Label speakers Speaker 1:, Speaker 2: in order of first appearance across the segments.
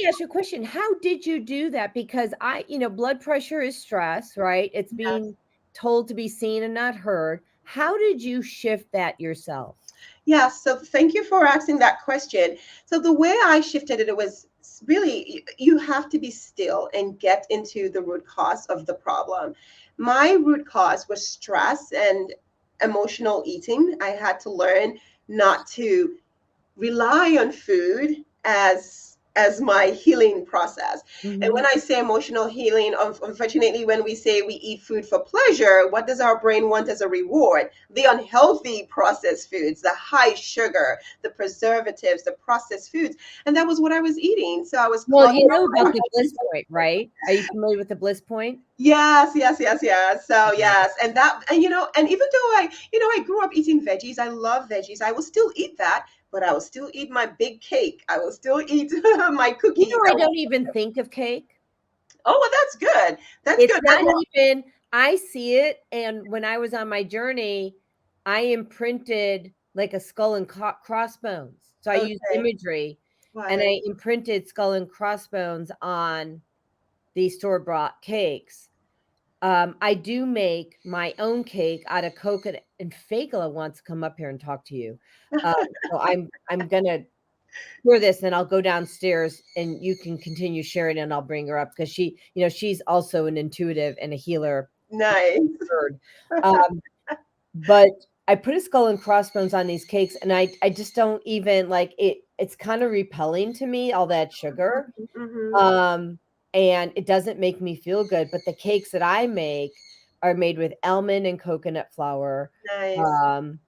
Speaker 1: me ask you a question. How did you do that? Because blood pressure is stress, right? It's
Speaker 2: Yes.
Speaker 1: being told to be seen and not heard. How did you shift that yourself?
Speaker 2: Yeah, so thank you for asking that question. So the way I shifted it, it was really you have to be still and get into the root cause of the problem. My root cause was stress and emotional eating. I had to learn not to rely on food as my healing process. And when
Speaker 1: Mhm.
Speaker 2: I say emotional healing, unfortunately, when we say we eat food for pleasure, what does our brain want as a reward? The unhealthy processed foods, the high sugar, the preservatives, the processed foods. And that was what I was eating. So I was
Speaker 1: Well,
Speaker 2: caught
Speaker 1: you know
Speaker 2: up.
Speaker 1: about the bliss point, right? Are you familiar with the bliss point?
Speaker 2: Yes, yes, yes, yes. So
Speaker 1: Yeah.
Speaker 2: yes, and that, and and even though I grew up eating veggies, I love veggies. I will still eat that, but I will still eat my big cake. I will still eat my
Speaker 1: You
Speaker 2: cookies.
Speaker 1: know, I don't even think of cake.
Speaker 2: Oh, well, that's good. That's
Speaker 1: It's
Speaker 2: good.
Speaker 1: not even I see it, and when I was on my journey, I imprinted like a skull and crossbones. So I used
Speaker 2: Okay,
Speaker 1: imagery, and
Speaker 2: right.
Speaker 1: I imprinted skull and crossbones on these store-bought cakes. I do make my own cake out of coconut, and Fagala wants to come up here and talk to you. Um, so I'm gonna hear this, and I'll go downstairs, and you can continue sharing, and I'll bring her up because she's also an intuitive and a healer.
Speaker 2: Nice.
Speaker 1: Bird. Um, but I put a skull and crossbones on these cakes, and I just don't even like it. It's kind of repelling to me, all that sugar.
Speaker 2: Hmm.
Speaker 1: Um, and it doesn't make me feel good. But the cakes that I make are made with almond and coconut flour.
Speaker 2: Nice.
Speaker 1: Um,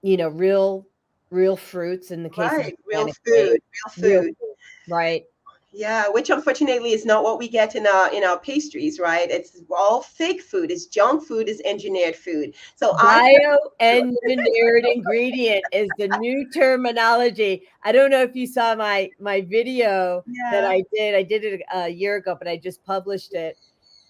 Speaker 1: real fruits in the case of
Speaker 2: Right. Real
Speaker 1: organic
Speaker 2: food.
Speaker 1: cake,
Speaker 2: Real
Speaker 1: real
Speaker 2: food.
Speaker 1: food, right?
Speaker 2: Yeah, which unfortunately is not what we get in our pastries, right? It's all fake food. It's junk food. It's engineered food. So I
Speaker 1: Bioengineered ingredient is the new terminology. I don't know if you saw my video that
Speaker 2: yeah.
Speaker 1: I did. I did it a year ago, but I just published it.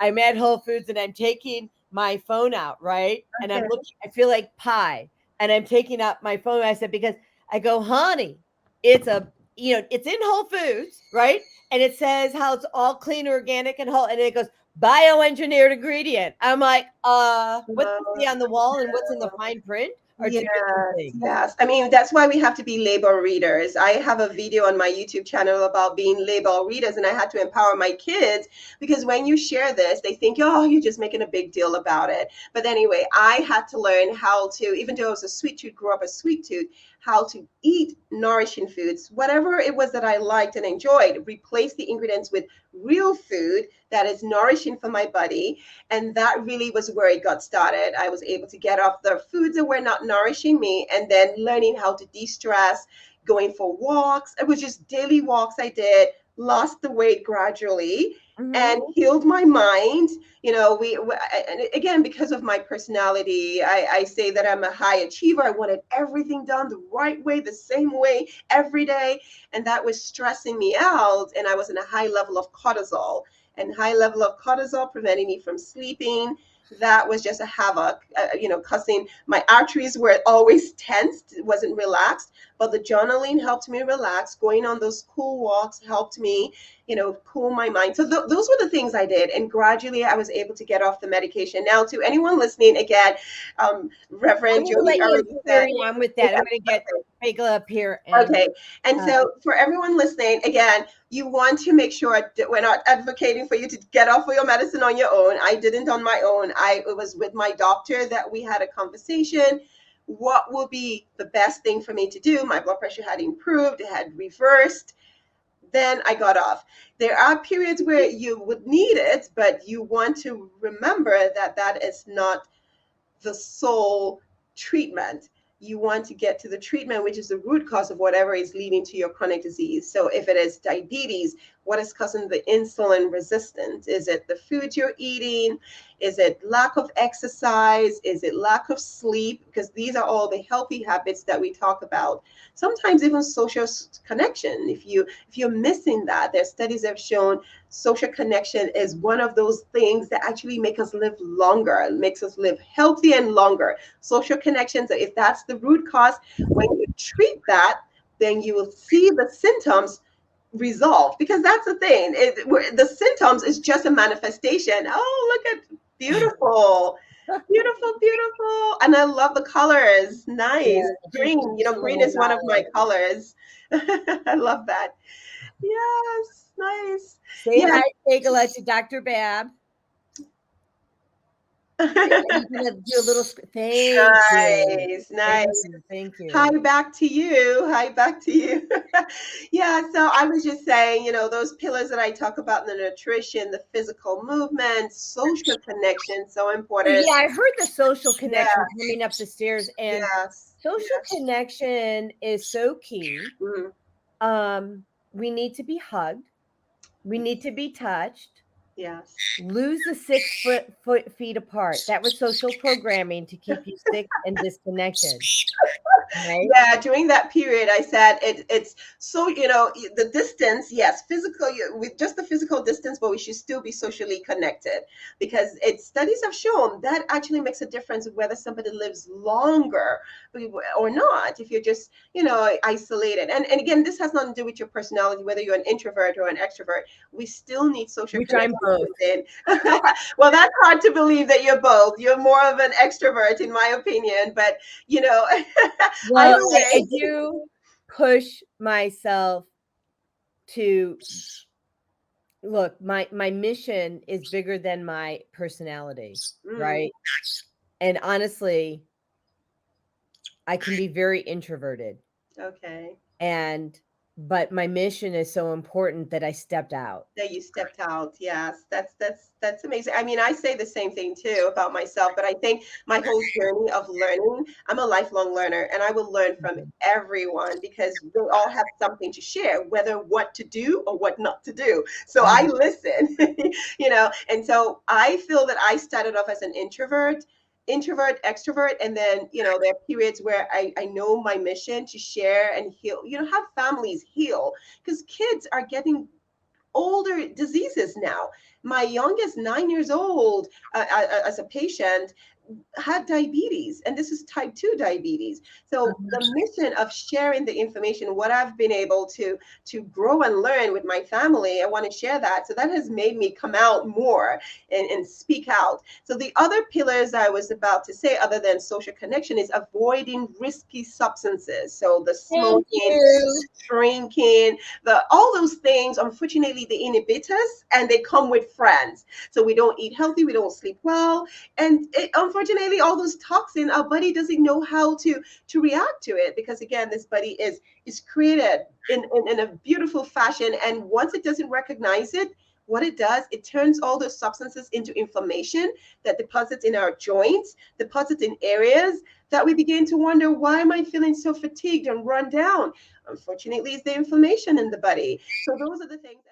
Speaker 1: I'm at Whole Foods and I'm taking my phone out, right? And I'm
Speaker 2: Okay.
Speaker 1: looking, I feel like pie. And I'm taking out my phone. I said, because I go, honey, it's in Whole Foods, right? And it says how it's all clean, organic, and whole. And it goes, bioengineered ingredient. I'm like, what you see
Speaker 2: Uh,
Speaker 1: on the wall and what's in the fine print are two different
Speaker 2: Yes,
Speaker 1: things.
Speaker 2: yes. I mean, that's why we have to be label readers. I have a video on my YouTube channel about being label readers, and I had to empower my kids because when you share this, they think, oh, you're just making a big deal about it. But anyway, I had to learn how to, even though I was a sweet tooth, grew up a sweet tooth, how to eat nourishing foods, whatever it was that I liked and enjoyed, replace the ingredients with real food that is nourishing for my body, and that really was where it got started. I was able to get off the foods that were not nourishing me and then learning how to de-stress, going for walks. It was just daily walks I did, lost the weight gradually
Speaker 1: Mhm.
Speaker 2: and healed my mind. And again, because of my personality, I say that I'm a high achiever. I wanted everything done the right way, the same way every day, and that was stressing me out, and I was in a high level of cortisol, and high level of cortisol preventing me from sleeping. That was just a havoc, causing my arteries were always tensed, it wasn't relaxed. But the journaling helped me relax. Going on those cool walks helped me, cool my mind. So those were the things I did. And gradually I was able to get off the medication. Now, to anyone listening, again,
Speaker 1: I'm
Speaker 2: Reverend
Speaker 1: going to
Speaker 2: Jody
Speaker 1: let you
Speaker 2: already said,
Speaker 1: carry on with that. I'm going to get Fagala up here and
Speaker 2: okay. And
Speaker 1: uh,
Speaker 2: so, for everyone listening, again, you want to make sure that we're not advocating for you to get off of your medicine on your own. I didn't on my own. It was with my doctor that we had a conversation. What will be the best thing for me to do? My blood pressure had improved, it had reversed. Then I got off. There are periods where you would need it, but you want to remember that that is not the sole treatment. You want to get to the treatment, which is the root cause of whatever is leading to your chronic disease. So, if it is diabetes, what is causing the insulin resistance? Is it the food you're eating? Is it lack of exercise? Is it lack of sleep? Because these are all the healthy habits that we talk about. Sometimes even social connection. If you're missing that, there's studies that have shown social connection is one of those things that actually make us live longer, makes us live healthy and longer. Social connections, if that's the root cause, when you treat that, then you will see the symptoms resolved, because that's the thing. The symptoms is just a manifestation. Oh, look at beautiful, beautiful, beautiful. And I love the colors.
Speaker 1: Yeah,
Speaker 2: Nice.
Speaker 1: she's
Speaker 2: Green,
Speaker 1: just a
Speaker 2: green
Speaker 1: little
Speaker 2: is one of my
Speaker 1: naughty.
Speaker 2: colors. I love that. Yes, nice.
Speaker 1: Say
Speaker 2: Yeah.
Speaker 1: hi, Fagala, to Dr. Bab. Are you gonna do a little? Thank you.
Speaker 2: Nice, nice.
Speaker 1: Thank you.
Speaker 2: Hi, back to you. Hi, back to you. Yeah, so I was just saying, those pillars that I talk about, the nutrition, the physical movement, social connection, so important.
Speaker 1: Yeah, I heard the social
Speaker 2: Yeah,
Speaker 1: connection coming up the stairs, and
Speaker 2: yes,
Speaker 1: social
Speaker 2: yes.
Speaker 1: connection is so key.
Speaker 2: Mhm.
Speaker 1: We need to be hugged. We need to be touched.
Speaker 2: Yes.
Speaker 1: Lose the 6 feet apart. That was social programming to keep you sick and disconnected. Right?
Speaker 2: Yeah, during that period, I said it's so, the distance, yes, physical, with just the physical distance, but we should still be socially connected, because studies have shown that actually makes a difference whether somebody lives longer or not, if you're just, isolated. And again, this has nothing to do with your personality, whether you're an introvert or an extrovert. We still need social
Speaker 1: Which I'm both.
Speaker 2: connection. Well, that's hard to believe that you're both. You're more of an extrovert, in my opinion, but
Speaker 1: Well,
Speaker 2: either way.
Speaker 1: I do push myself to look. My mission is bigger than my personality, right? And honestly, I can be very introverted.
Speaker 2: Okay.
Speaker 1: But my mission is so important that I stepped out.
Speaker 2: That you stepped out. Yes, that's amazing. I mean, I say the same thing too about myself, but I think my whole journey of learning, I'm a lifelong learner, and I will learn from everyone, because they all have something to share, whether what to do or what not to do. So I listen, and so I feel that I started off as an introvert, extrovert, and then there are periods where I know my mission to share and heal, have families heal, because kids are getting older diseases now. My youngest, 9 years old, as a patient, had diabetes, and this is type 2 diabetes. So the mission of sharing the information, what I've been able to grow and learn with my family, I want to share that. So that has made me come out more and speak out. So the other pillars I was about to say, other than social connection, is avoiding risky substances. So the smoking, drinking, all those things, unfortunately, they inhibit us, and they come with friends. So we don't eat healthy, we don't sleep well, and unfortunately, all those toxins, our body doesn't know how to react to it, because again, this body is created in a beautiful fashion, and once it doesn't recognize it, what it does, it turns all those substances into inflammation that deposits in our joints, deposits in areas that we begin to wonder, why am I feeling so fatigued and run down? Unfortunately, it's the inflammation in the body. So those are the things.